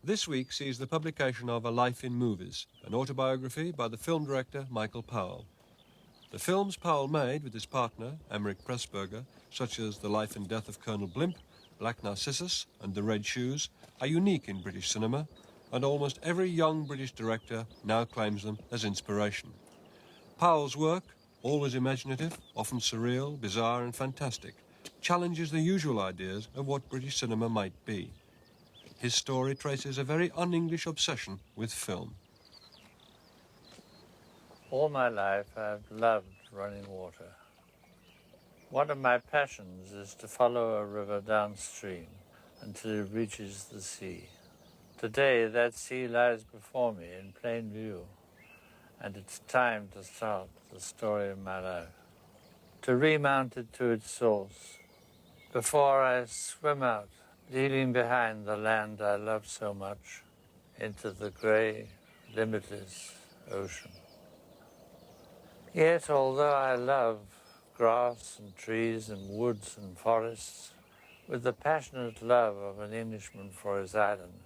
This week sees the publication of A Life in Movies, an autobiography by the film director Michael Powell. The films Powell made with his partner, Emmerich Pressburger, such as The Life and Death of Colonel Blimp, Black Narcissus and The Red Shoes, are unique in British cinema, and almost every young British director now claims them as inspiration. Powell's work, always imaginative, often surreal, bizarre and fantastic, challenges the usual ideas of what British cinema might be. His story traces a very un-English obsession with film. All my life I've loved running water. One of my passions is to follow a river downstream until it reaches the sea. Today that sea lies before me in plain view, and it's time to start the story of my life. To remount it to its source, before I swim out, leaving behind the land I love so much, into the grey, limitless ocean. Yet, although I love grass and trees and woods and forests, with the passionate love of an Englishman for his island,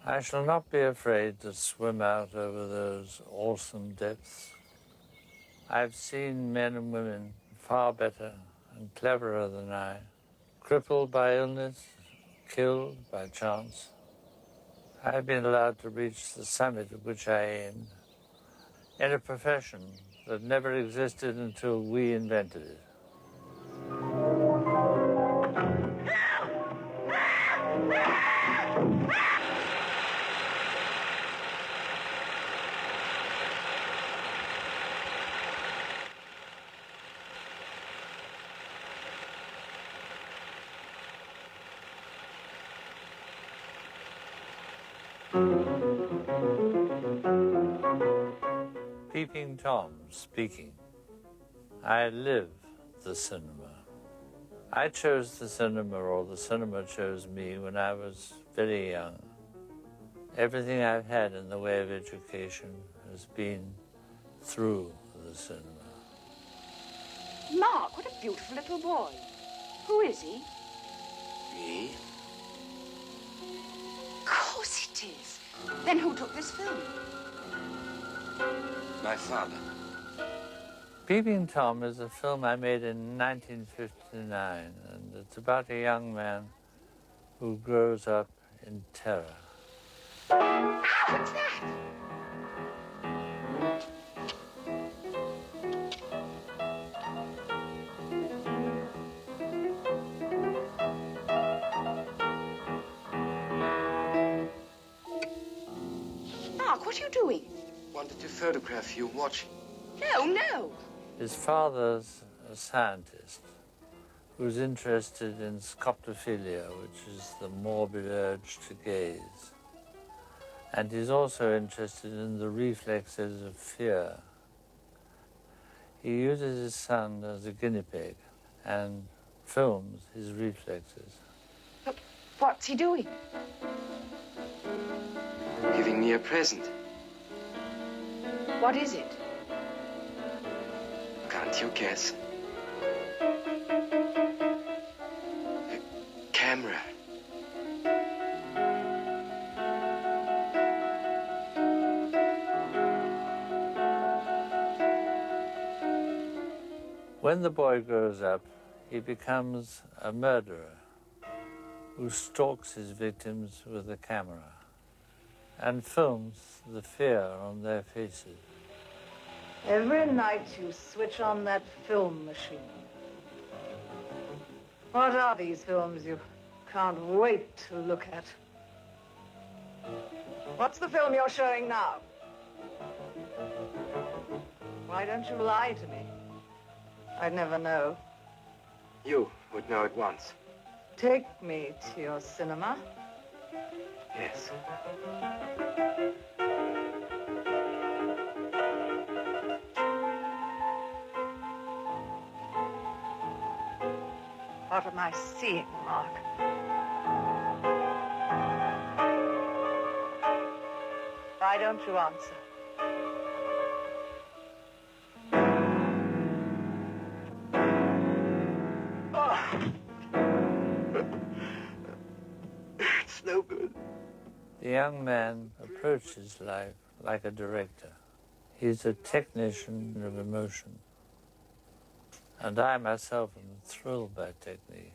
I shall not be afraid to swim out over those awesome depths. I've seen men and women far better and cleverer than I, crippled by illness, killed by chance. I've been allowed to reach the summit at which I aimed, in a profession that never existed until we invented it. Peeping Tom speaking. I live the cinema. I chose the cinema, or the cinema chose me, when I was very young. Everything I've had in the way of education has been through the cinema. Mark, what a beautiful little boy. Who is he? Me? Of course it is. Then who took this film? My father. Peeping Tom is a film I made in 1959, and it's about a young man who grows up in terror. What's that? Mark, what are you doing? Wanted to photograph you watching. No. His father's a scientist who's interested in scoptophilia, which is the morbid urge to gaze. And he's also interested in the reflexes of fear. He uses his son as a guinea pig and films his reflexes. But what's he doing? Giving me a present. What is it? Can't you guess? A camera. When the boy grows up, he becomes a murderer who stalks his victims with a camera and films the fear on their faces. Every night you switch on that film machine. What are these films you can't wait to look at? What's the film you're showing now? Why don't you lie to me? I'd never know. You would know at once. Take me to your cinema. Yes. What am I seeing, Mark? Why don't you answer? It's no good. The young man approached his life like a director. He's a technician of emotion. And I myself am thrilled by technique.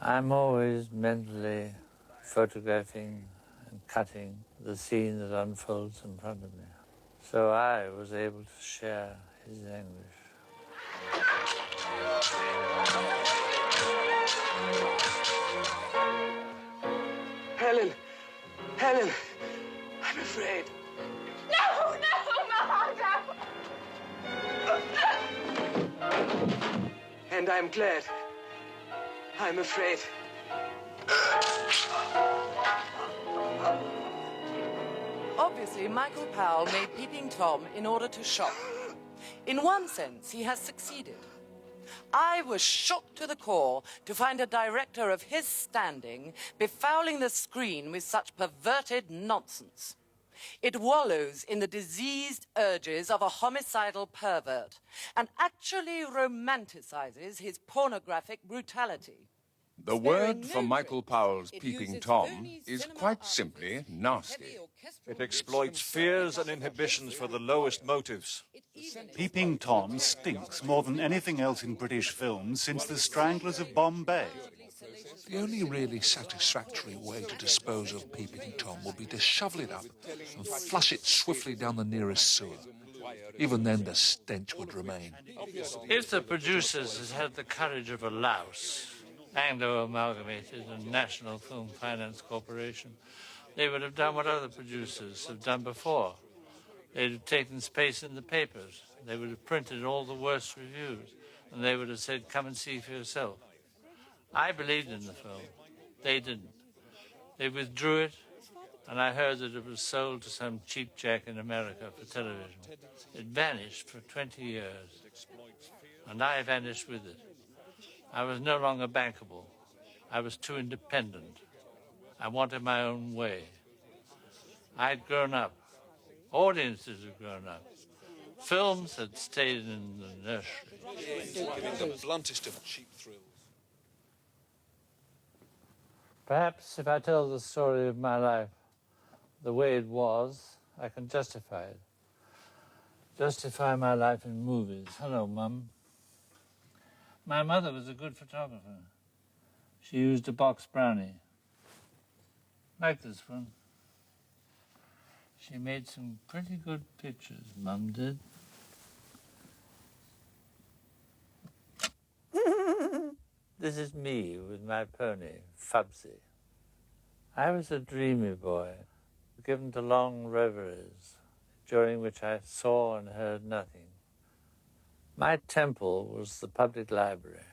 I'm always mentally photographing and cutting the scene that unfolds in front of me. So I was able to share his anguish. Helen! Helen! I'm afraid. No, no! And I'm glad. I'm afraid. Obviously, Michael Powell made Peeping Tom in order to shock. In one sense, he has succeeded. I was shocked to the core to find a director of his standing befouling the screen with such perverted nonsense. It wallows in the diseased urges of a homicidal pervert and actually romanticizes his pornographic brutality. The word for Michael Powell's Peeping Tom is quite simply nasty. It exploits fears and inhibitions for the lowest motives. Peeping Tom stinks more than anything else in British films since The Stranglers of Bombay. The only really satisfactory way to dispose of Peeping Tom would be to shovel it up and flush it swiftly down the nearest sewer. Even then, the stench would remain. If the producers had had the courage of a louse, Anglo Amalgamated and National Film Finance Corporation, they would have done what other producers have done before. They'd have taken space in the papers. They would have printed all the worst reviews, and they would have said, come and see for yourself. I believed in the film. They didn't. They withdrew it, and I heard that it was sold to some cheap jack in America for television. It vanished for 20 years, and I vanished with it. I was no longer bankable. I was too independent. I wanted my own way. I'd grown up. Audiences had grown up. Films had stayed in the nursery. Giving the bluntest of cheap thrills. Perhaps if I tell the story of my life the way it was, I can justify it. Justify my life in movies. Hello, Mum. My mother was a good photographer. She used a box brownie, like this one. She made some pretty good pictures, Mum did. This is me with my pony, Fubsy. I was a dreamy boy, given to long reveries, during which I saw and heard nothing. My temple was the public library.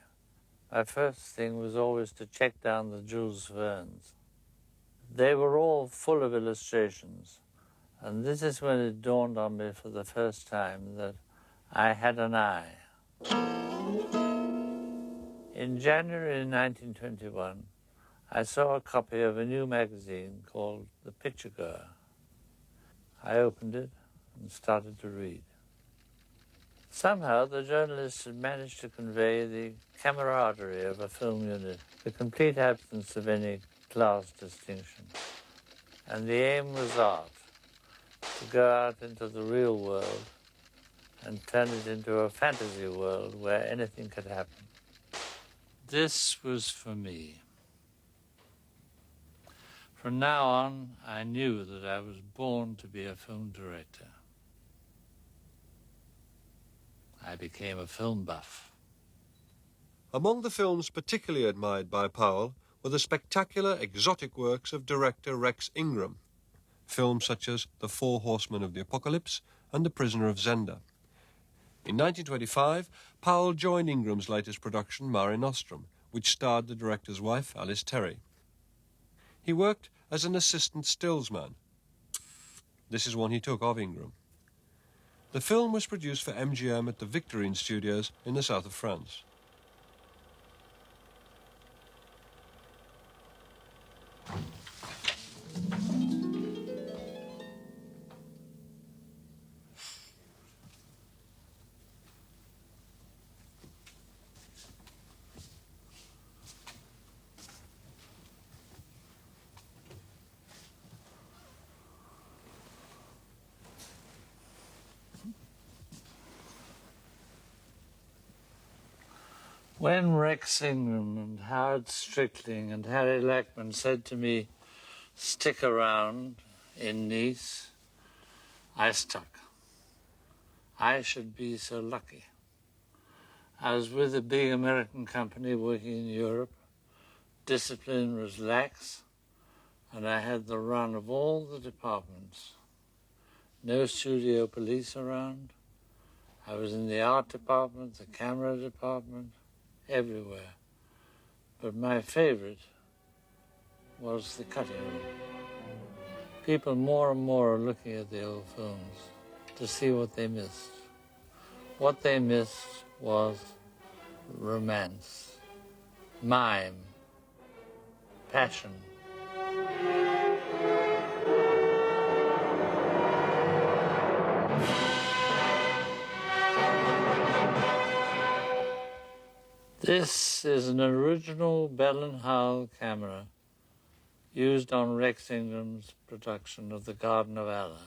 My first thing was always to check down the Jules Verne's. They were all full of illustrations, and this is when it dawned on me for the first time that I had an eye. In January 1921, I saw a copy of a new magazine called The Picture Goer. I opened it and started to read. Somehow, the journalists had managed to convey the camaraderie of a film unit, the complete absence of any class distinction. And the aim was art, to go out into the real world and turn it into a fantasy world where anything could happen. This was for me. From now on, I knew that I was born to be a film director. I became a film buff. Among the films particularly admired by Powell were the spectacular, exotic works of director Rex Ingram, films such as The Four Horsemen of the Apocalypse and The Prisoner of Zenda. In 1925, Powell joined Ingram's latest production, Mare Nostrum, which starred the director's wife, Alice Terry. He worked as an assistant stillsman. This is one he took of Ingram. The film was produced for MGM at the Victorine Studios in the south of France. When Rex Ingram and Howard Strickling and Harry Lackman said to me, stick around in Nice, I stuck. I should be so lucky. I was with a big American company working in Europe. Discipline was lax, and I had the run of all the departments. No studio police around. I was in the art department, the camera department, everywhere. But my favorite was the cutting room. People more and more are looking at the old films to see what they missed. What they missed was romance, mime, passion. This is an original Bell & Howell camera used on Rex Ingram's production of The Garden of Allah.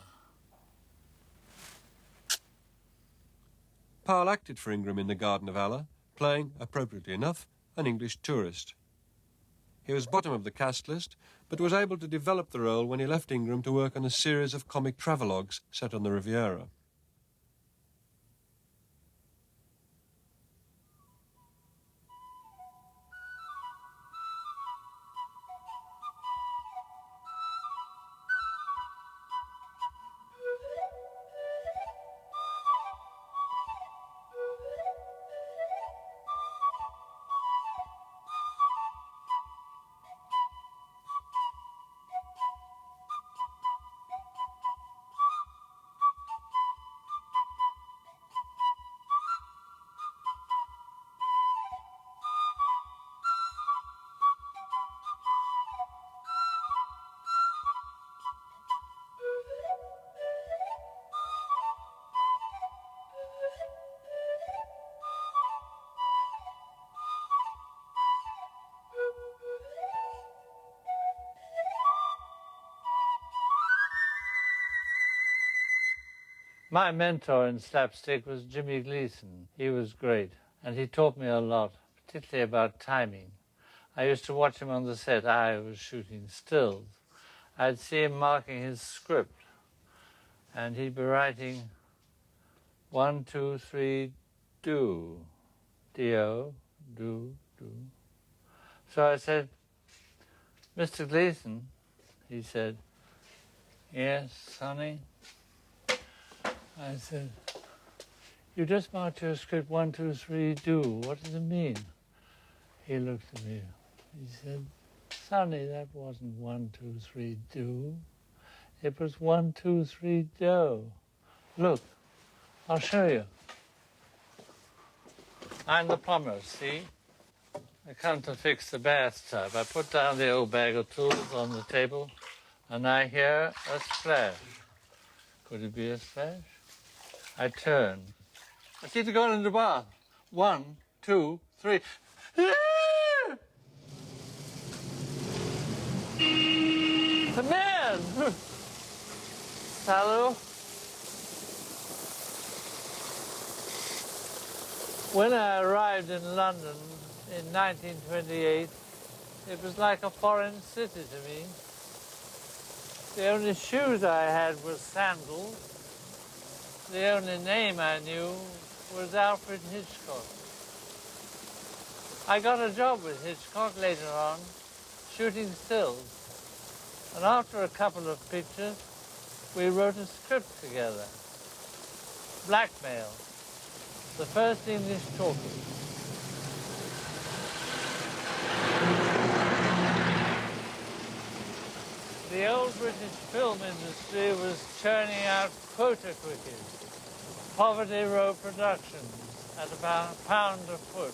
Powell acted for Ingram in The Garden of Allah, playing, appropriately enough, an English tourist. He was bottom of the cast list, but was able to develop the role when he left Ingram to work on a series of comic travelogues set on the Riviera. My mentor in slapstick was Jimmy Gleason. He was great, and he taught me a lot, particularly about timing. I used to watch him on the set. I was shooting stills. I'd see him marking his script, and he'd be writing 1, 2, 3, do, D-O, do. So I said, Mr. Gleason, he said, yes, Sonny? I said, you just marked your script 1, 2, 3, do. What does it mean? He looked at me. He said, Sonny, that wasn't 1, 2, 3, do. It was 1, 2, 3, do. Look, I'll show you. I'm the plumber, see? I come to fix the bathtub. I put down the old bag of tools on the table, and I hear a splash. Could it be a splash? I turn. I see the girl in the bath. 1, 2, 3. The man! Hello? When I arrived in London in 1928, it was like a foreign city to me. The only shoes I had were sandals. The only name I knew was Alfred Hitchcock. I got a job with Hitchcock later on, shooting stills. And after a couple of pictures, we wrote a script together. Blackmail, the first English talkie. The old British film industry was churning out quota quickies. Poverty Row Productions at about a pound a foot.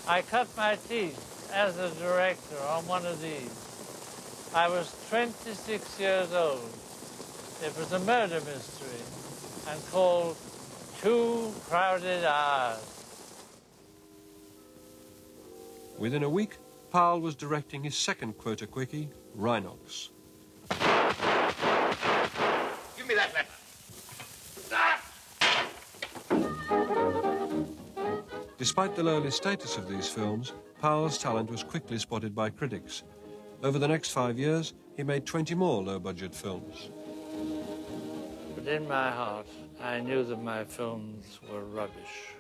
I cut my teeth as a director on one of these. I was 26 years old. It was a murder mystery and called 2 Crowded Hours. Within a week, Powell was directing his second quota quickie, Rhinox. Give me that letter. Despite the lowly status of these films, Powell's talent was quickly spotted by critics. Over the next 5 years, he made 20 more low-budget films. But in my heart, I knew that my films were rubbish.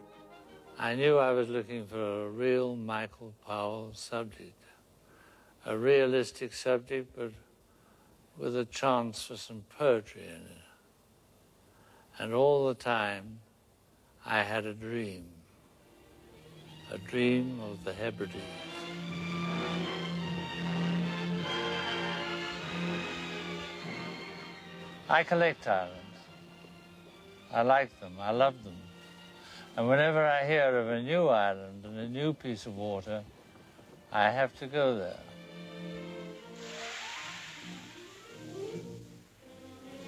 I knew I was looking for a real Michael Powell subject, a realistic subject, but with a chance for some poetry in it. And all the time, I had a dream of the Hebrides. I collect islands. I like them, I love them. And whenever I hear of a new island and a new piece of water, I have to go there.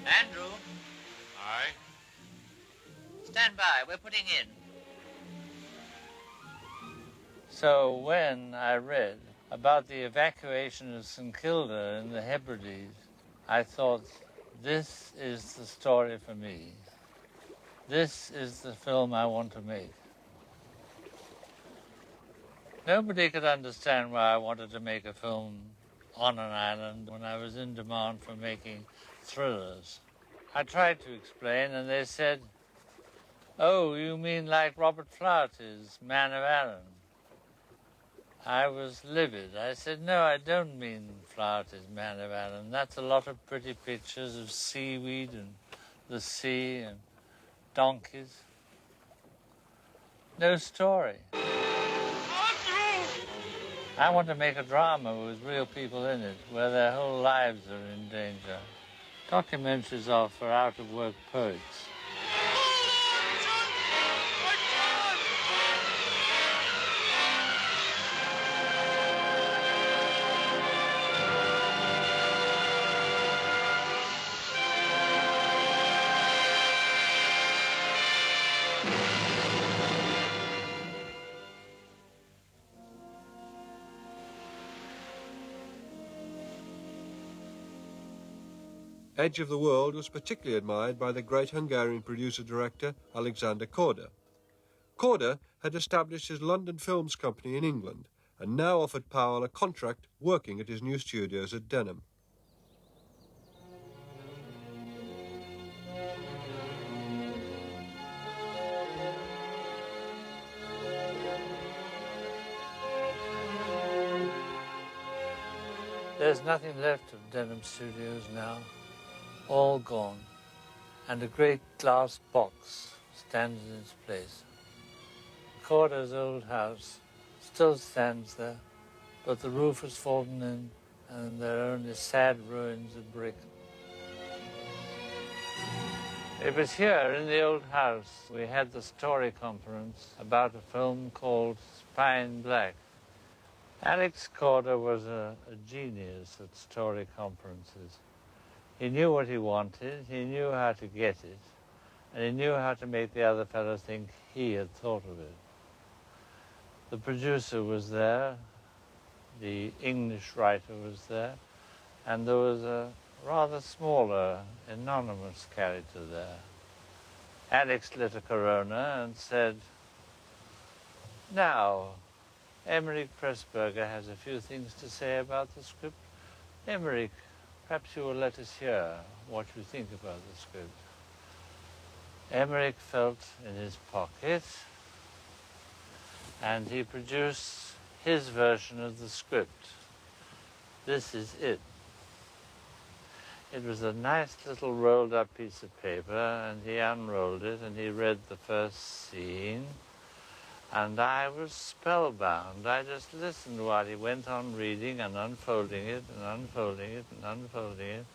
Andrew? Aye? Stand by, we're putting in. So when I read about the evacuation of St. Kilda in the Hebrides, I thought, this is the story for me. This is the film I want to make. Nobody could understand why I wanted to make a film on an island when I was in demand for making thrillers. I tried to explain, and they said, "Oh, you mean like Robert Flaherty's Man of Iron?" I was livid. I said, "No, I don't mean Flaherty's Man of Iron. That's a lot of pretty pictures of seaweed and the sea and donkeys. No story. I want to make a drama with real people in it, where their whole lives are in danger. Documentaries are for out-of-work poets." Edge of the World was particularly admired by the great Hungarian producer-director Alexander Korda. Korda had established his London Films Company in England and now offered Powell a contract working at his new studios at Denham. There's nothing left of Denham Studios now. All gone, and a great glass box stands in its place. Korda's old house still stands there, but the roof has fallen in, and there are only sad ruins of brick. It was here, in the old house, we had the story conference about a film called Spy in Black. Alex Korda was a genius at story conferences. He knew what he wanted, he knew how to get it, and he knew how to make the other fellow think he had thought of it. The producer was there, the English writer was there, and there was a rather smaller, anonymous character there. Alex lit a Corona and said, "Now, Emmerich Pressburger has a few things to say about the script. Emmerich, perhaps you will let us hear what you think about the script." Emmerich felt in his pocket, and he produced his version of the script. This is it. It was a nice little rolled-up piece of paper, and he unrolled it, and he read the first scene, and I was spellbound. I just listened while he went on reading and unfolding it and unfolding it and unfolding it.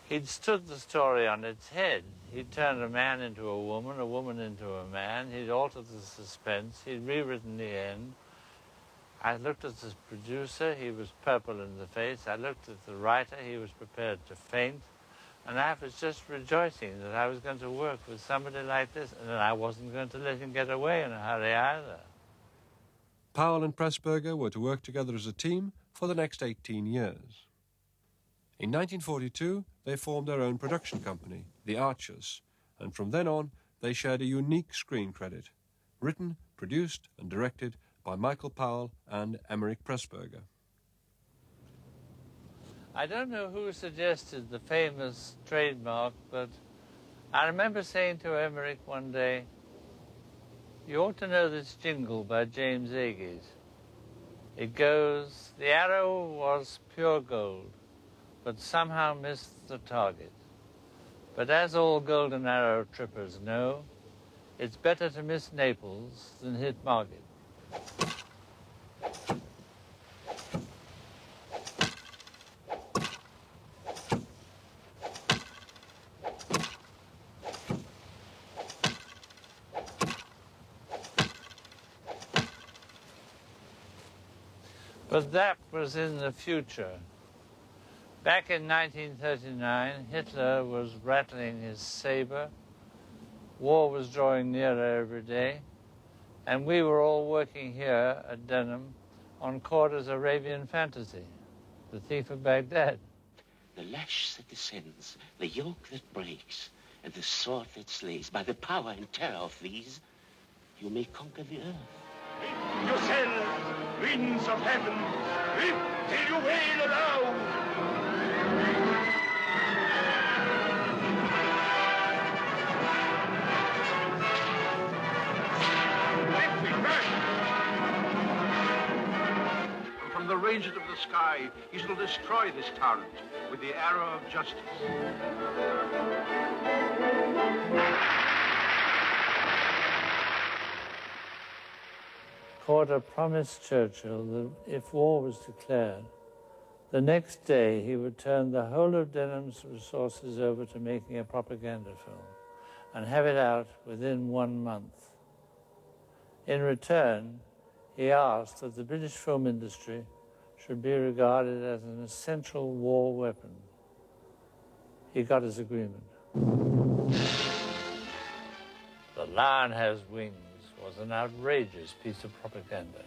He'd stood the story on its head. He'd turned a man into a woman into a man. He'd altered the suspense. He'd rewritten the end. I looked at the producer. He was purple in the face. I looked at the writer. He was prepared to faint. And I was just rejoicing that I was going to work with somebody like this, and that I wasn't going to let him get away in a hurry either. Powell and Pressburger were to work together as a team for the next 18 years. In 1942, they formed their own production company, The Archers, and from then on, they shared a unique screen credit. Written, produced and directed by Michael Powell and Emmerich Pressburger. I don't know who suggested the famous trademark, but I remember saying to Emmerich one day, "You ought to know this jingle by James Agate. It goes, 'The arrow was pure gold, but somehow missed the target. But as all golden arrow trippers know, it's better to miss Naples than hit Margate.'" But that was in the future. Back in 1939, Hitler was rattling his saber, war was drawing nearer every day, and we were all working here at Denham on Corder's Arabian fantasy, The Thief of Baghdad. The lash that descends, the yoke that breaks, and the sword that slays, by the power and terror of these, you may conquer the earth. Yourselves, winds of heaven, whip till you wail aloud. And from the ranges of the sky, he shall destroy this tyrant with the arrow of justice. Corder promised Churchill that if war was declared, the next day he would turn the whole of Denham's resources over to making a propaganda film and have it out within 1 month. In return, he asked that the British film industry should be regarded as an essential war weapon. He got his agreement. The Lion Has Wings was an outrageous piece of propaganda.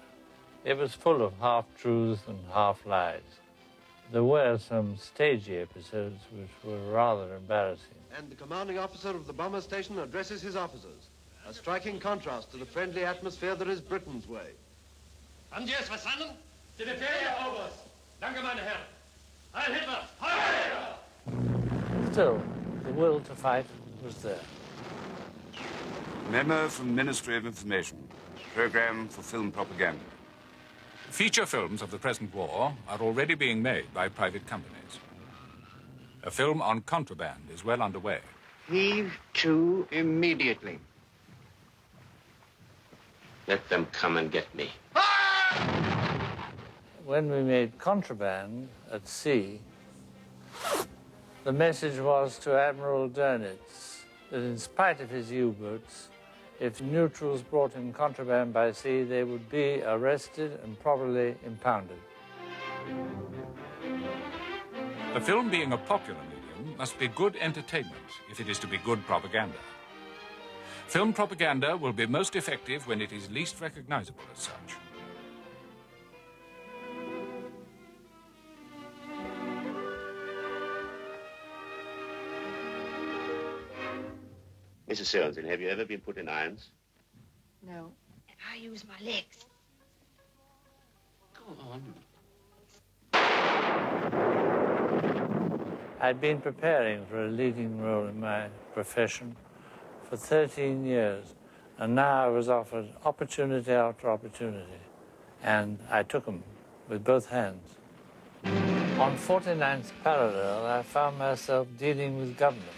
It was full of half-truths and half-lies. There were some stagey episodes which were rather embarrassing. And the commanding officer of the bomber station addresses his officers, a striking contrast to the friendly atmosphere that is Britain's way. Haben Sie es verstanden? Die Befehle, Oberst. Danke, meine Herren. Heil Hitler! Heil Hitler! Still, the will to fight was there. Memo from Ministry of Information. Program for film propaganda. Feature films of the present war are already being made by private companies. A film on contraband is well underway. Heave to immediately. Let them come and get me. When we made Contraband at sea, the message was to Admiral Dönitz that in spite of his U-boats, if neutrals brought in contraband by sea, they would be arrested and probably impounded. The film being a popular medium must be good entertainment if it is to be good propaganda. Film propaganda will be most effective when it is least recognizable as such. Mrs. Sorensen, have you ever been put in irons? No. And I use my legs. Go on. I'd been preparing for a leading role in my profession for 13 years, and now I was offered opportunity after opportunity, and I took them with both hands. On 49th parallel, I found myself dealing with governments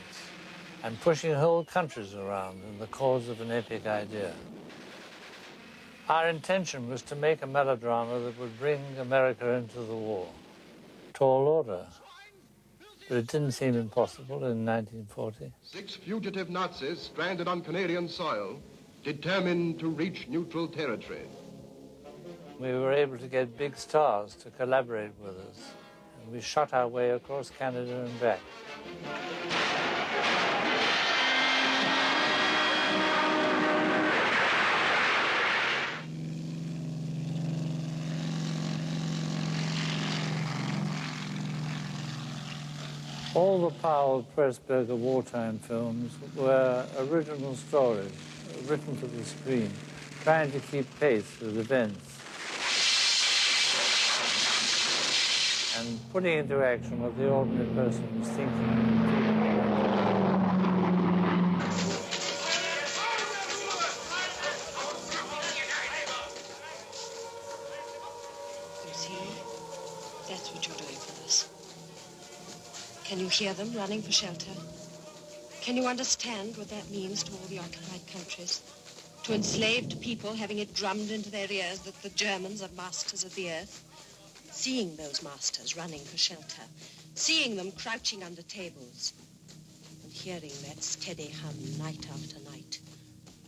and pushing whole countries around in the cause of an epic idea. Our intention was to make a melodrama that would bring America into the war. Tall order. But it didn't seem impossible in 1940. 6 fugitive Nazis stranded on Canadian soil, determined to reach neutral territory. We were able to get big stars to collaborate with us, and we shot our way across Canada and back. All the Powell Pressburger wartime films were original stories written to the screen trying to keep pace with events, and putting into action what the ordinary person is thinking. You see, that's what you're doing for us. Can you hear them running for shelter? Can you understand what that means to all the occupied countries? To enslaved people having it drummed into their ears that the Germans are masters of the earth? Seeing those masters running for shelter, seeing them crouching under tables, and hearing that steady hum night after night,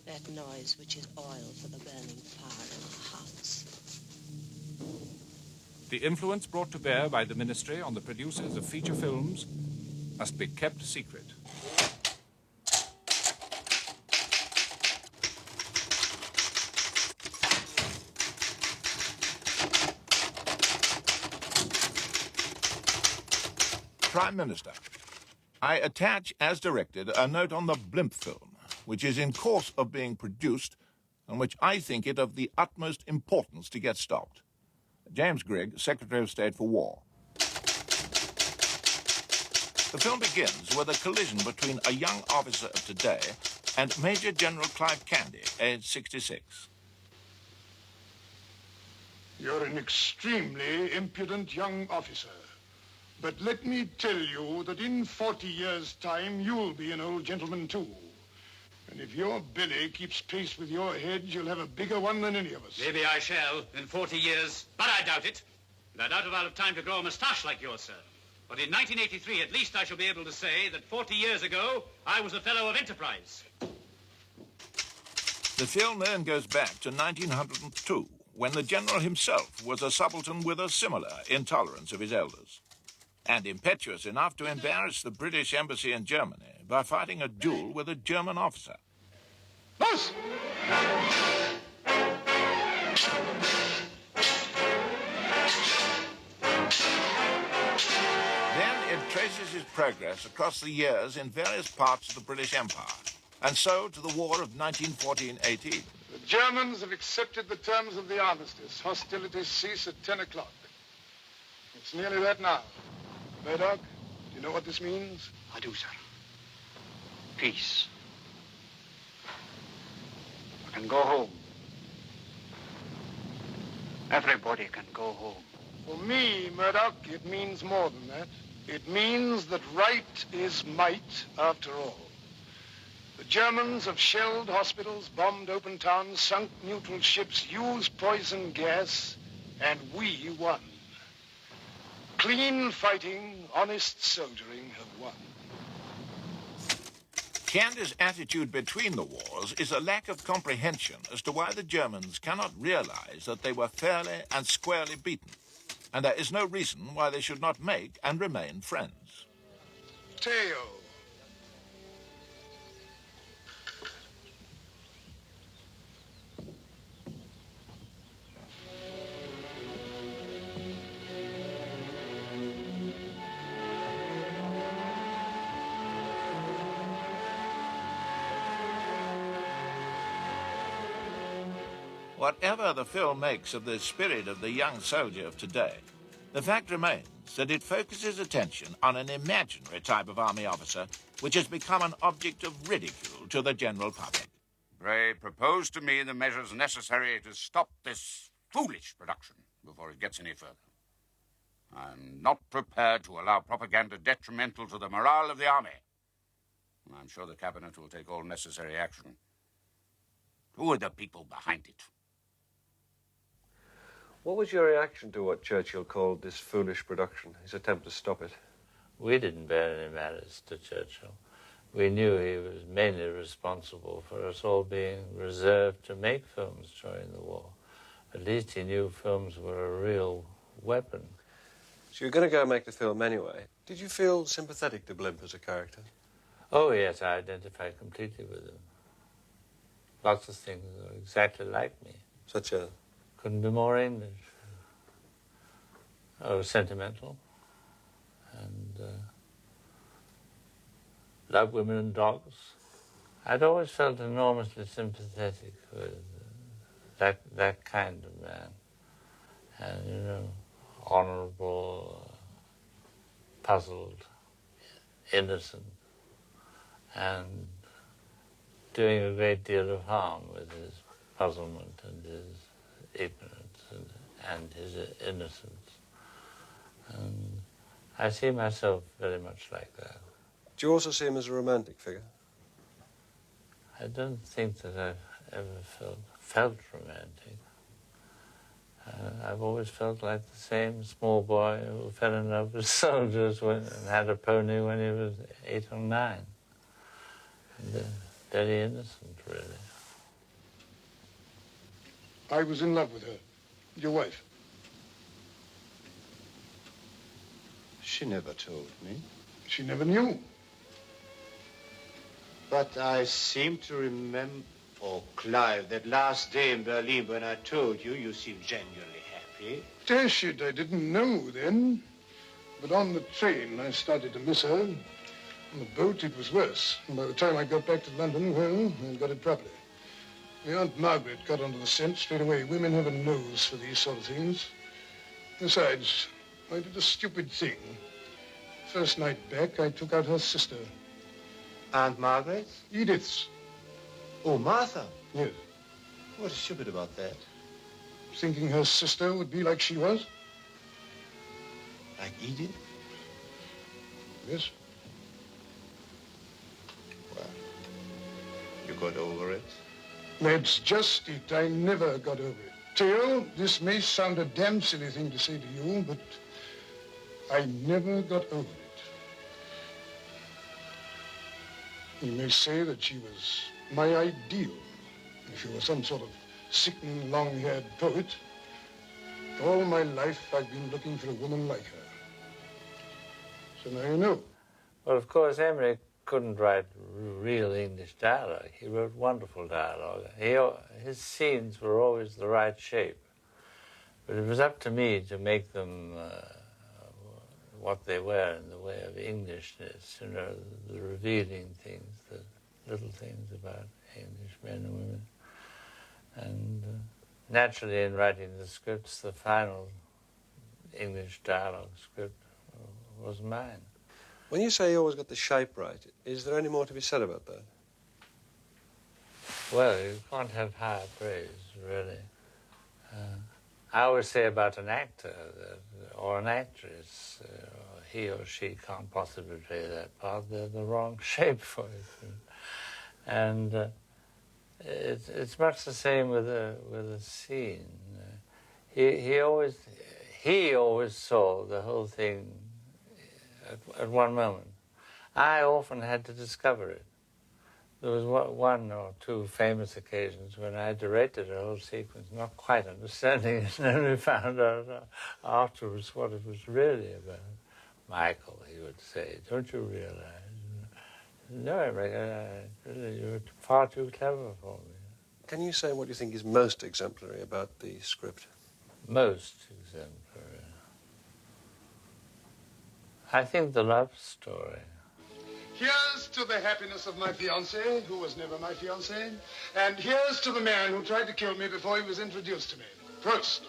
that noise which is oil for the burning fire in our hearts. The influence brought to bear by the ministry on the producers of feature films must be kept secret. Prime Minister, I attach, as directed, a note on the blimp film, which is in course of being produced and which I think it of the utmost importance to get stopped. James Grigg, Secretary of State for War. The film begins with a collision between a young officer of today and Major General Clive Candy, aged 66. You're an extremely impudent young officer. But let me tell you that in 40 years' time, you'll be an old gentleman, too. And if your belly keeps pace with your head, you'll have a bigger one than any of us. Maybe I shall in 40 years, but I doubt it. And I doubt if I'll have time to grow a moustache like yours, sir. But in 1983, at least I shall be able to say that 40 years ago, I was a fellow of enterprise. The film then goes back to 1902, when the general himself was a subaltern with a similar intolerance of his elders, and impetuous enough to embarrass the British embassy in Germany by fighting a duel with a German officer. Boss! Then it traces his progress across the years in various parts of the British Empire, and so to the War of 1914-18. The Germans have accepted the terms of the armistice. Hostilities cease at 10 o'clock. It's nearly that now. Murdoch, do you know what this means? I do, sir. Peace. I can go home. Everybody can go home. For me, Murdoch, it means more than that. It means that right is might, after all. The Germans have shelled hospitals, bombed open towns, sunk neutral ships, used poison gas, and we won. Clean fighting, honest soldiering have won. Candy's attitude between the wars is a lack of comprehension as to why the Germans cannot realize that they were fairly and squarely beaten, and there is no reason why they should not make and remain friends. Teo. Whatever the film makes of the spirit of the young soldier of today, the fact remains that it focuses attention on an imaginary type of army officer which has become an object of ridicule to the general public. Pray propose to me the measures necessary to stop this foolish production before it gets any further. I'm not prepared to allow propaganda detrimental to the morale of the army. I'm sure the Cabinet will take all necessary action. Who are the people behind it? What was your reaction to what Churchill called this foolish production, his attempt to stop it? We didn't bear any malice to Churchill. We knew he was mainly responsible for us all being reserved to make films during the war. At least he knew films were a real weapon. So you're going to go and make the film anyway. Did you feel sympathetic to Blimp as a character? Oh, yes, I identified completely with him. Lots of things are exactly like me. Such as? Couldn't be more English. Oh, sentimental. And love women and dogs. I'd always felt enormously sympathetic with that kind of man. And, you know, honorable, puzzled, innocent, and doing a great deal of harm with his puzzlement and his ignorance and his innocence. And I see myself very much like that. Do you also see him as a romantic figure? I don't think that I've ever felt romantic. I've always felt like the same small boy who fell in love with soldiers and had a pony when he was 8 or 9. And, very innocent, really. I was in love with her, your wife. She never told me. She never knew. But I seem to remember... Oh, Clive, that last day in Berlin when I told you, you seemed genuinely happy. Dash it, I didn't know then. But on the train, I started to miss her. On the boat, it was worse. And by the time I got back to London, well, I got it properly. My Aunt Margaret got onto the scent straight away. Women have a nose for these sort of things. Besides, I did a stupid thing. First night back, I took out her sister. Aunt Margaret? Edith's. Oh, Martha? Yes. What's stupid about that? Thinking her sister would be like she was? Like Edith? Yes. Well, you got over it? That's just it. I never got over it. Theo, this may sound a damn silly thing to say to you, but I never got over it. You may say that she was my ideal. If you were some sort of sickening, long-haired poet, all my life I've been looking for a woman like her. So now you know. Well, of course, Emmerich couldn't write real English dialogue. He wrote wonderful dialogue. His scenes were always the right shape. But it was up to me to make them what they were in the way of Englishness, you know, the revealing things, the little things about English men and women. And naturally, in writing the scripts, the final English dialogue script was mine. When you say you always got the shape right, is there any more to be said about that? Well, you can't have higher praise, really. I always say about an actor or an actress, he or she can't possibly play that part. They're the wrong shape for it. And it's much the same with a scene. He always saw the whole thing at one moment. I often had to discover it. There was one or two famous occasions when I directed a whole sequence, not quite understanding it, and only found out afterwards what it was really about. Michael, he would say, don't you realize? No, you're far too clever for me. Can you say what you think is most exemplary about the script? Most exemplary. I think the love story. Here's to the happiness of my fiancée, who was never my fiancée. And here's to the man who tried to kill me before he was introduced to me. Prost.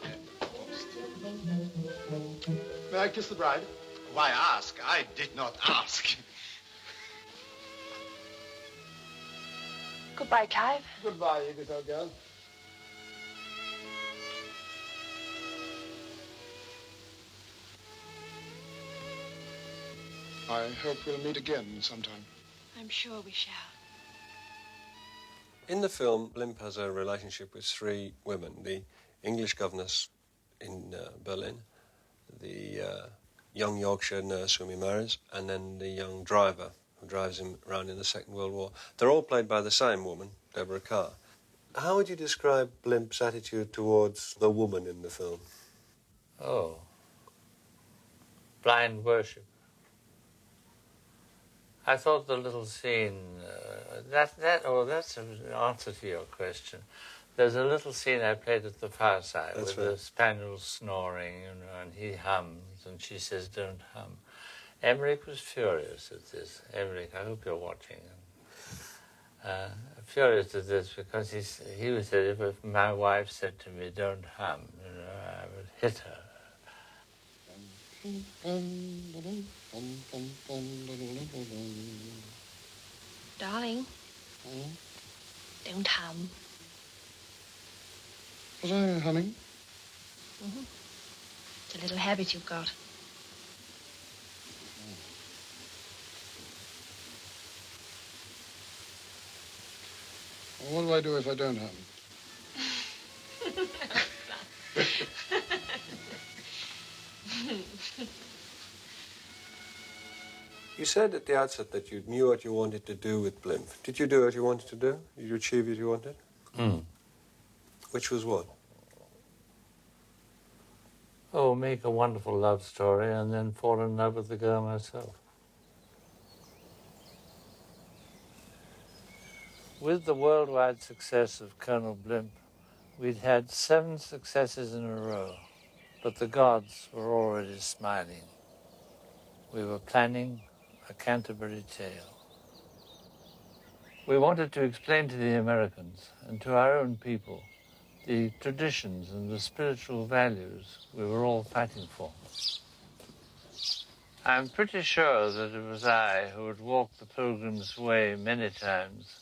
May I kiss the bride? Why ask? I did not ask. Goodbye, Clive. Goodbye, Edith, old girl. I hope we'll meet again sometime. I'm sure we shall. In the film, Blimp has a relationship with 3 women. The English governess in Berlin, the young Yorkshire nurse whom he marries, and then the young driver who drives him around in the Second World War. They're all played by the same woman, Deborah Kerr. How would you describe Blimp's attitude towards the woman in the film? Oh, blind worship. I thought the little scene, that's an answer to your question. There's a little scene I played at the fireside with the spaniel snoring, you know, and he hums, and she says, don't hum. Emmerich was furious at this. Emmerich, I hope you're watching. furious at this because he said if my wife said to me, "Don't hum," I would hit her. Darling, don't hum. Was I humming? Mm-hmm. It's a little habit you've got. Well, what do I do if I don't hum? You said at the outset that you knew what you wanted to do with Blimp. Did you do what you wanted to do? Did you achieve what you wanted? Which was what? Oh, make a wonderful love story and then fall in love with the girl myself. With the worldwide success of Colonel Blimp, we'd had 7 successes in a row, but the gods were already smiling. We were planning a Canterbury Tale. We wanted to explain to the Americans and to our own people the traditions and the spiritual values we were all fighting for. I'm pretty sure that it was I who had walked the Pilgrim's Way many times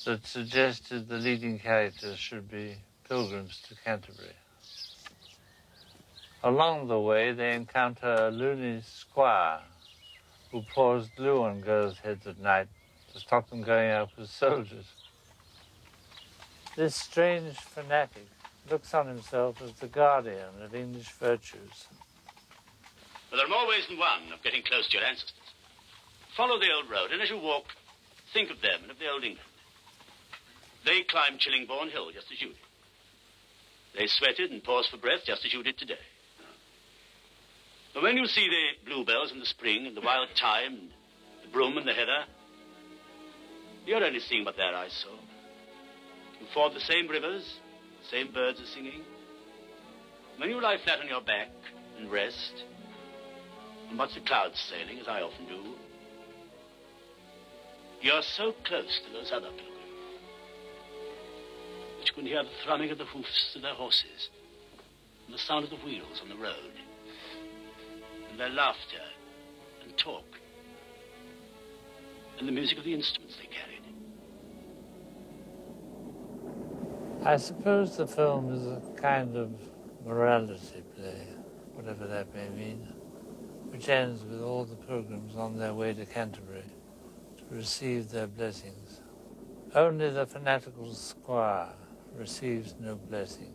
that suggested the leading characters should be pilgrims to Canterbury. Along the way, they encounter a loony squire who pours glue on girls' heads at night to stop them going out with soldiers. This strange fanatic looks on himself as the guardian of English virtues. But there are more ways than one of getting close to your ancestors. Follow the old road, and as you walk, think of them and of the old England. They climbed Chillingbourne Hill just as you did. They sweated and paused for breath just as you did today. But when you see the bluebells in the spring and the wild thyme and the broom and the heather, you're only seeing what their eyes saw. You ford the same rivers, the same birds are singing. When you lie flat on your back and rest, and watch the clouds sailing, as I often do, you're so close to those other pilgrims that you can hear the thrumming of the hoofs of their horses, and the sound of the wheels on the road, and their laughter and talk, and the music of the instruments they carried. I suppose the film is a kind of morality play, whatever that may mean, which ends with all the pilgrims on their way to Canterbury to receive their blessings. Only the fanatical squire receives no blessing.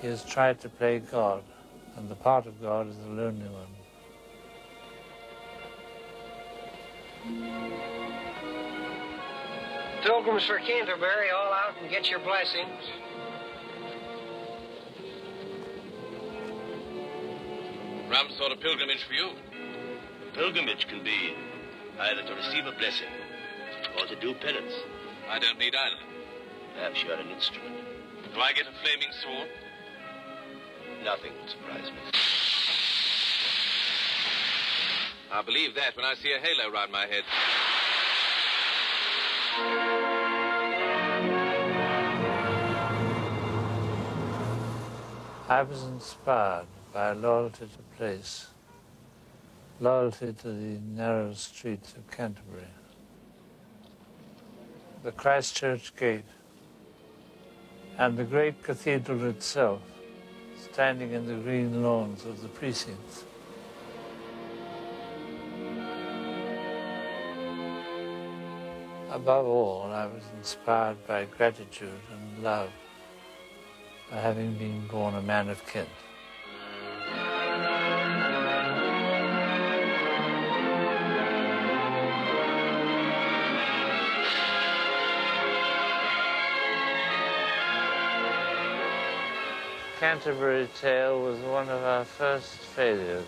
He has tried to play God, and the part of God is the lonely one. Pilgrims for Canterbury, all out and get your blessings. Rum sort of pilgrimage for you. Pilgrimage can be either to receive a blessing or to do penance. I don't need either. Perhaps you're an instrument. Do I get a flaming sword? Nothing would surprise me. I'll believe that when I see a halo round my head. I was inspired by loyalty to place, loyalty to the narrow streets of Canterbury, the Christchurch Gate, and the great cathedral itself, standing in the green lawns of the precincts. Above all, I was inspired by gratitude and love for having been born a man of Kent. Canterbury Tale was one of our first failures.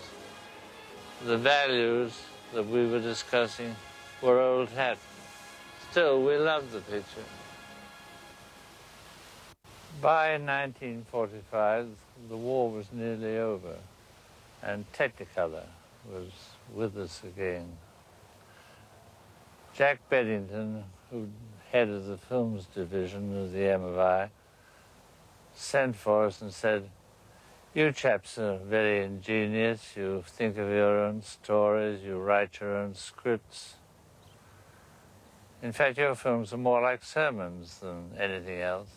The values that we were discussing were old hat. Still, we loved the picture. By 1945, the war was nearly over, and Technicolor was with us again. Jack Beddington, who headed the films division of the MFI, sent for us and said, "You chaps are very ingenious. You think of your own stories, you write your own scripts. In fact, your films are more like sermons than anything else."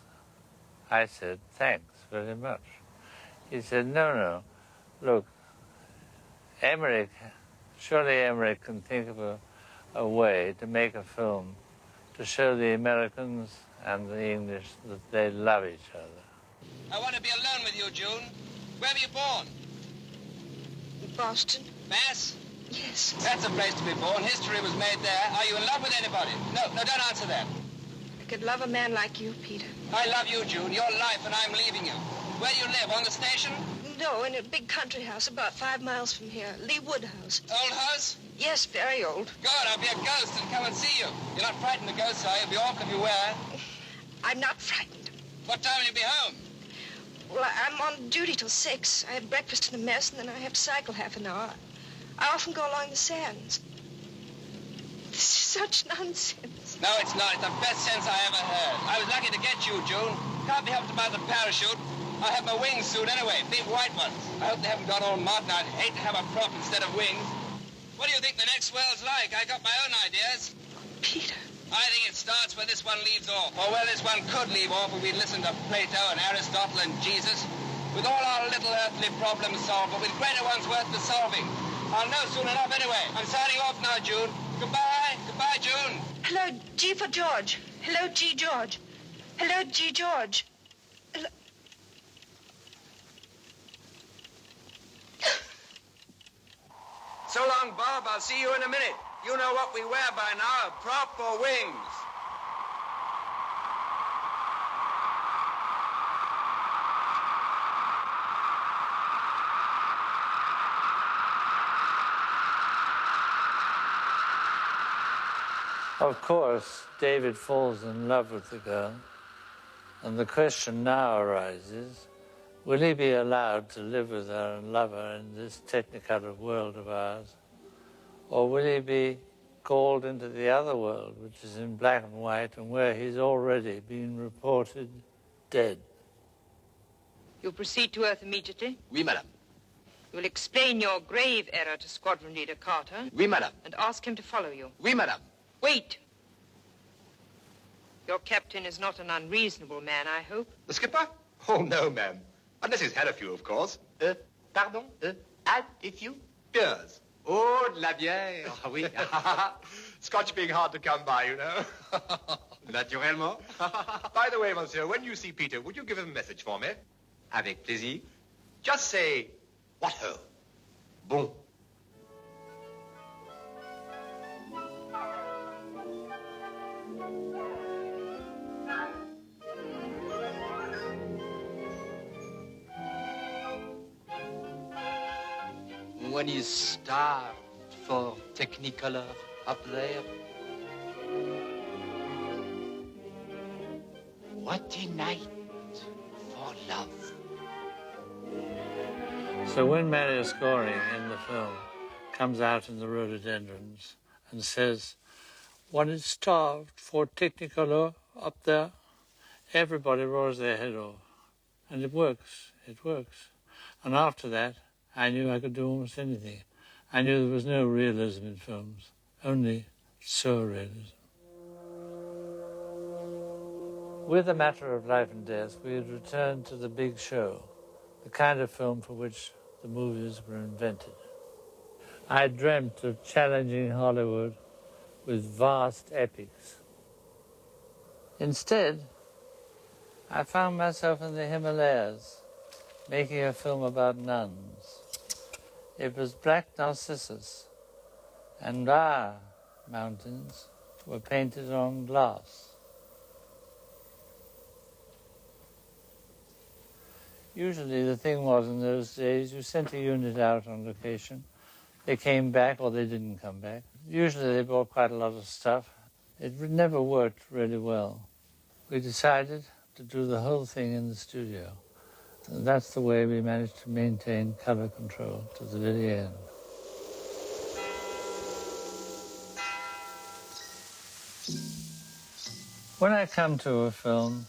I said, "Thanks very much." He said, no, look, surely Emmerich can think of a way to make a film to show the Americans and the English that they love each other. I want to be alone with you, June. Where were you born? In Boston. Mass? Yes. That's a place to be born. History was made there. Are you in love with anybody? No, don't answer that. I could love a man like you, Peter. I love you, June. Your life, and I'm leaving you. Where do you live? On the station? No, in a big country house about 5 miles from here. Lee Wood House. Old house? Yes, very old. Good, I'll be a ghost and come and see you. You're not frightened of ghosts, are you? It'll be awful if you were. I'm not frightened. What time will you be home? Well, I'm on duty till 6. I have breakfast in the mess, and then I have to cycle half an hour. I often go along the sands. This is such nonsense. No, it's not. It's the best sense I ever heard. I was lucky to get you, June. Can't be helped about the parachute. I have my wings soon anyway, big white ones. I hope they haven't got all modern. I'd hate to have a prop instead of wings. What do you think the next world's like? I got my own ideas. Peter. I think it starts where this one leaves off, or where this one could leave off if we'd listened to Plato and Aristotle and Jesus. With all our little earthly problems solved, but with greater ones worth the solving. I'll know soon enough anyway. I'm signing off now, June. Goodbye. Goodbye, June. Hello, G for George. Hello, G. George. Hello, G. George. Hello. So long, Bob. I'll see you in a minute. You know what we wear by now, a prop or wings. Of course, David falls in love with the girl, and the question now arises, will he be allowed to live with her and love her in this technicolor world of ours? Or will he be called into the other world, which is in black and white, and where he's already been reported dead? You'll proceed to Earth immediately? Oui, madame. You'll explain your grave error to Squadron Leader Carter? Oui, madame. And ask him to follow you? Oui, madame. Wait! Your captain is not an unreasonable man, I hope? The skipper? Oh, no, ma'am. Unless he's had a few, of course. Pardon? Had a few? Beers. Oh, de la bière. Oui. Scotch being hard to come by, you know. Naturellement. By the way, monsieur, when you see Peter, would you give him a message for me? Avec plaisir. Just say, what ho? Bon. When he's starved for Technicolor up there. What a night for love. So when Marius Goring in the film comes out in the rhododendrons and says, "One is starved for Technicolor up there," everybody roars their head off. And it works. And after that, I knew I could do almost anything. I knew there was no realism in films, only surrealism. With A Matter of Life and Death, we had returned to the big show, the kind of film for which the movies were invented. I dreamt of challenging Hollywood with vast epics. Instead, I found myself in the Himalayas, making a film about nuns. It was Black Narcissus, and our mountains were painted on glass. Usually the thing was in those days, you sent a unit out on location. They came back or they didn't come back. Usually they brought quite a lot of stuff. It never worked really well. We decided to do the whole thing in the studio. And that's the way we managed to maintain color control to the very end. When I come to a film,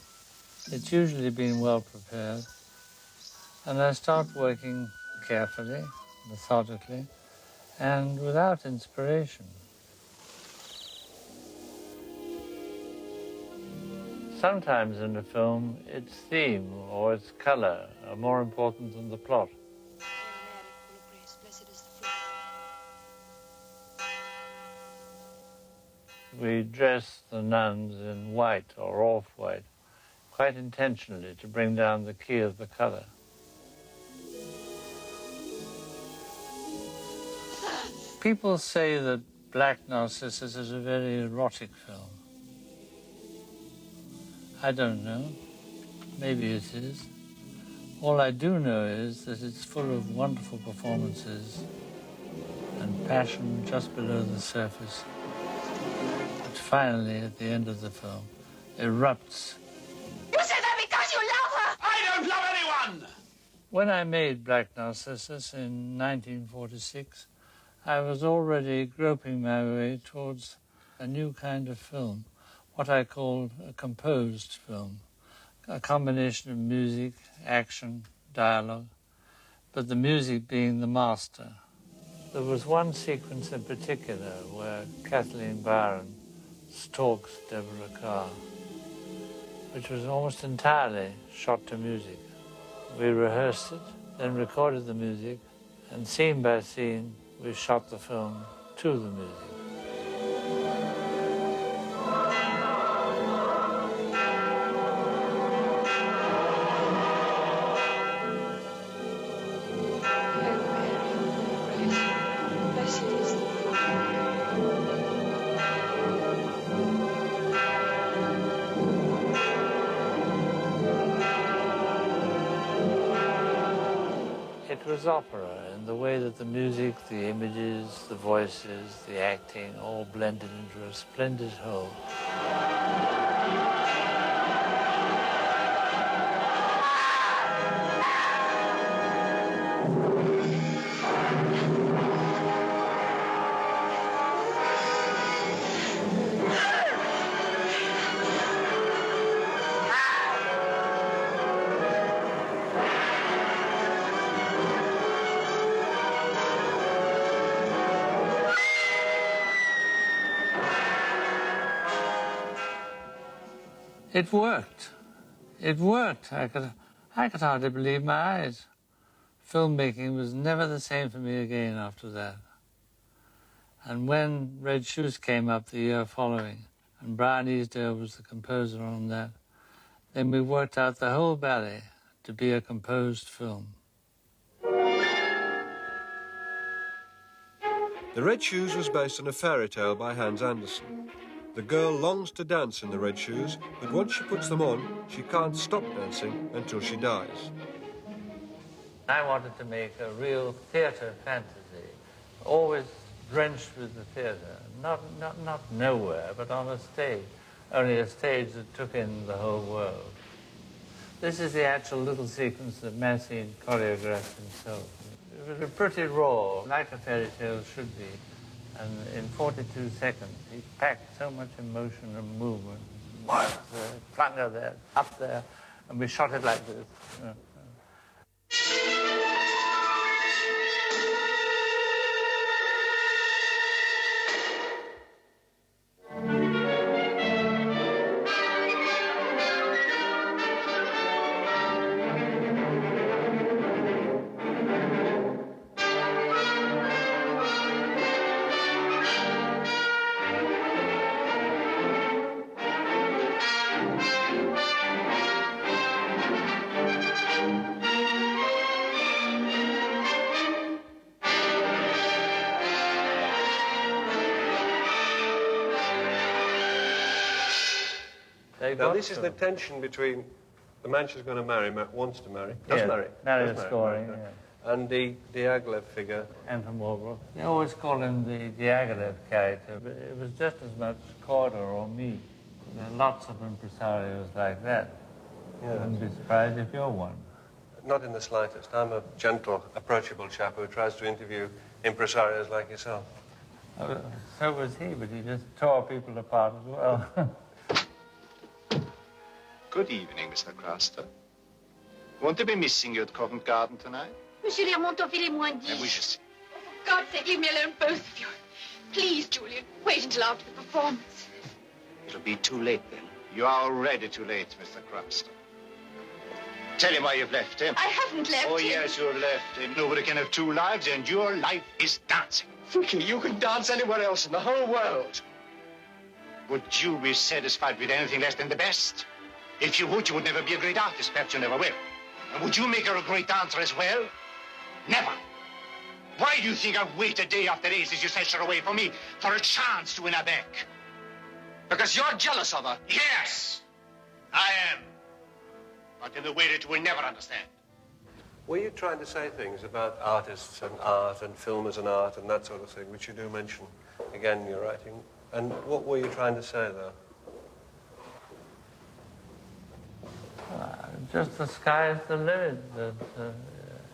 it's usually been well prepared, and I start working carefully, methodically, and without inspiration. Sometimes in a film, its theme or its color are more important than the plot. We dress the nuns in white or off-white, quite intentionally to bring down the key of the color. People say that Black Narcissus is a very erotic film. I don't know. Maybe it is. All I do know is that it's full of wonderful performances and passion just below the surface. But finally, at the end of the film, erupts. You say that because you love her! I don't love anyone! When I made Black Narcissus in 1946, I was already groping my way towards a new kind of film, what I called a composed film, a combination of music, action, dialogue, but the music being the master. There was one sequence in particular where Kathleen Byron stalks Deborah Kerr, which was almost entirely shot to music. We rehearsed it, then recorded the music, and scene by scene, we shot the film to the music. It was opera in the way that the music, the images, the voices, the acting all blended into a splendid whole. It worked. It worked. I could hardly believe my eyes. Filmmaking was never the same for me again after that. And when Red Shoes came up the year following, and Brian Easdale was the composer on that, then we worked out the whole ballet to be a composed film. The Red Shoes was based on a fairy tale by Hans Andersen. The girl longs to dance in the red shoes, but once she puts them on, she can't stop dancing until she dies. I wanted to make a real theatre fantasy, always drenched with the theatre, not nowhere, but on a stage, only a stage that took in the whole world. This is the actual little sequence that Massine choreographed himself. It was pretty raw, like a fairy tale should be. And in 42 seconds, he packed so much emotion and movement. Flung her there, up there, and we shot it like this. Now, this is the tension between the man she's going to marry, wants to marry, does marry. Marry does scoring, marry, yeah. And the Diaghilev figure. Anton Walbrook. They always call him the Diaghilev character, but it was just as much Corder or me. There are lots of impresarios like that. Yeah. I wouldn't be surprised if you're one. Not in the slightest. I'm a gentle, approachable chap who tries to interview impresarios like yourself. So was he, but he just tore people apart as well. Good evening, Mr. Craster. Won't they be missing you at Covent Garden tonight? Monsieur Lermontoffil est moins dit. Oui, je sais. For God's sake, leave me alone, both of you. Please, Julian, wait until after the performance. It'll be too late then. You are already too late, Mr. Craster. Tell him why you've left him. I haven't left Oh, him. yes, you've left him. Nobody can have two lives, and your life is dancing. Vicky, you can dance anywhere else in the whole world. Would you be satisfied with anything less than the best? If you would never be a great artist. Perhaps you never will. And would you make her a great dancer as well? Never. Why do you think I've waited day after day since you sent her away from me for a chance to win her back? Because you're jealous of her. Yes, I am. But in a way that you will never understand. Were you trying to say things about artists and art and film as an art and that sort of thing, which you do mention again in your writing? And what were you trying to say, though? Just the sky is the limit, that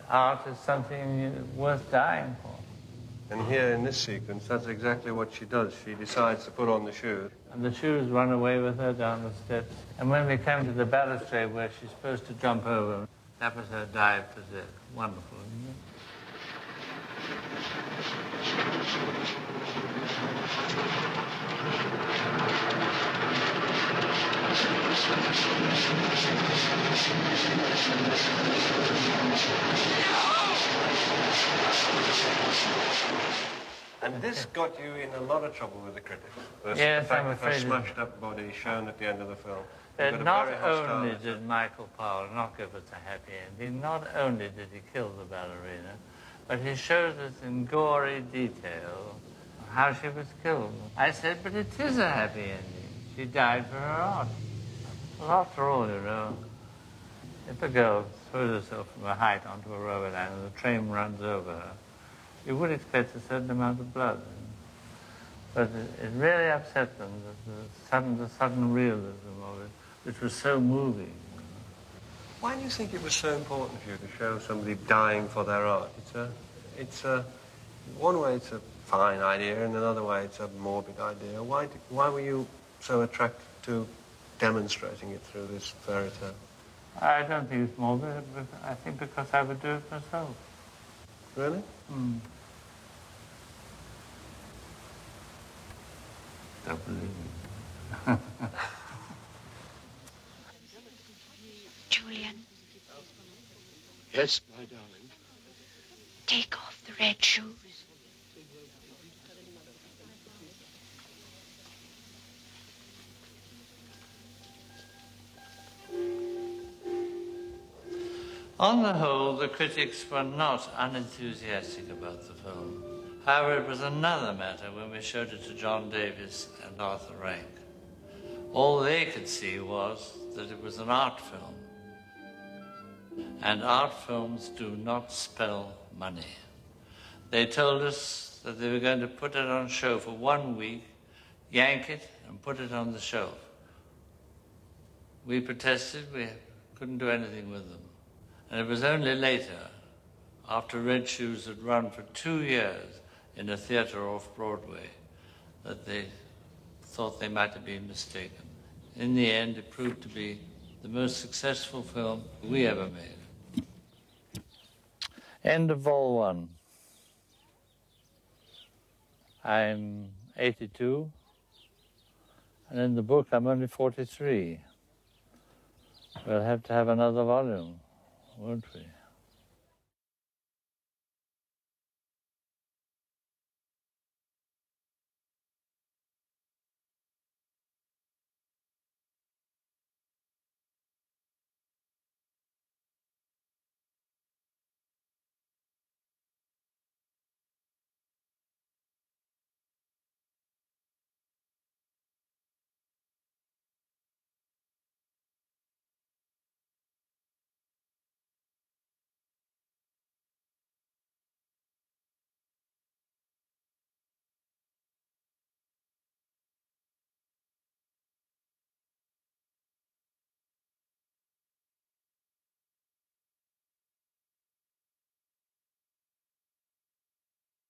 art is something worth dying for. And here in this sequence, that's exactly what she does. She decides to put on the shoes. And the shoes run away with her down the steps. And when we came to the balustrade where she's supposed to jump over, that was her dive to death. Wonderful, isn't it? And this got you in a lot of trouble with the critics. Yes, the fact I'm that her afraid it- smashed-up body shown at the end of the film. You got a Not very hostile only reception. did Michael Powell not give us a happy ending, not only did he kill the ballerina, but he shows us in gory detail how she was killed. I said, but it is a happy ending. She died for her art. Well, after all, you know, if a girl throws herself from a height onto a rubber land and the train runs over her, you would expect a certain amount of blood. But it really upset them, the sudden realism of it, which was so moving. Why do you think it was so important for you to show somebody dying for their art? One way it's a fine idea, and another way it's a morbid idea. Why were you so attracted to demonstrating it through this fairy tale? I don't think it's morbid. I think because I would do it myself. Really? Mm. Don't believe me. Julian, Yes, my darling. take off the red shoes. On the whole, the critics were not unenthusiastic about the film. However, it was another matter when we showed it to John Davis and Arthur Rank. All they could see was that it was an art film. And art films do not spell money. They told us that they were going to put it on show for 1 week, yank it, and put it on the shelf. We protested, we couldn't do anything with them. And it was only later, after Red Shoes had run for 2 years in a theater off Broadway, that they thought they might have been mistaken. In the end, it proved to be the most successful film we ever made. End of Vol 1. I'm 82, and in the book I'm only 43. We'll have to have another volume, won't we?